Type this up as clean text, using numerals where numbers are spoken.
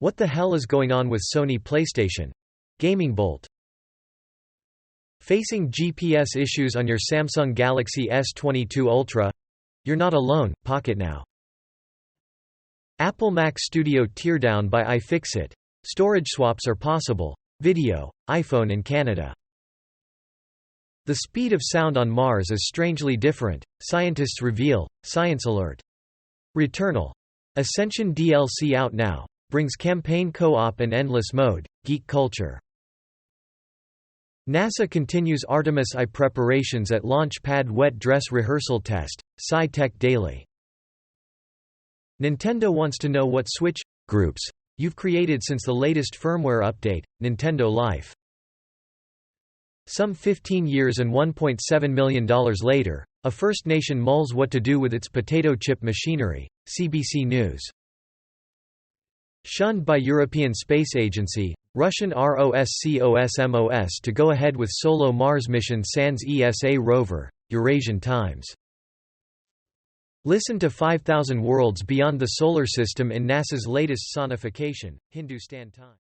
What the hell is going on with Sony PlayStation? GamingBolt. Facing GPS issues on your Samsung Galaxy S22 Ultra? You're not alone, Pocket now. Apple Mac Studio teardown by iFixit. Storage swaps are possible. Video, iPhone in Canada. The speed of sound on Mars is strangely different, scientists reveal. Science alert. Returnal. Ascension DLC out now. Brings campaign co-op and endless mode. Geek culture. NASA continues Artemis I preparations at Launch Pad wet dress rehearsal test. Sci-Tech Daily. Nintendo wants to know what Switch groups you've created since the latest firmware update. Nintendo Life. Some 15 years and $1.7 million later, a First Nation mulls what to do with its potato chip machinery. CBC News. Shunned by European Space Agency, Russian Roscosmos to go ahead with solo Mars mission sans ESA rover. Eurasian Times. Listen to 5,000 worlds beyond the Solar System in NASA's latest sonification. Hindustan Times.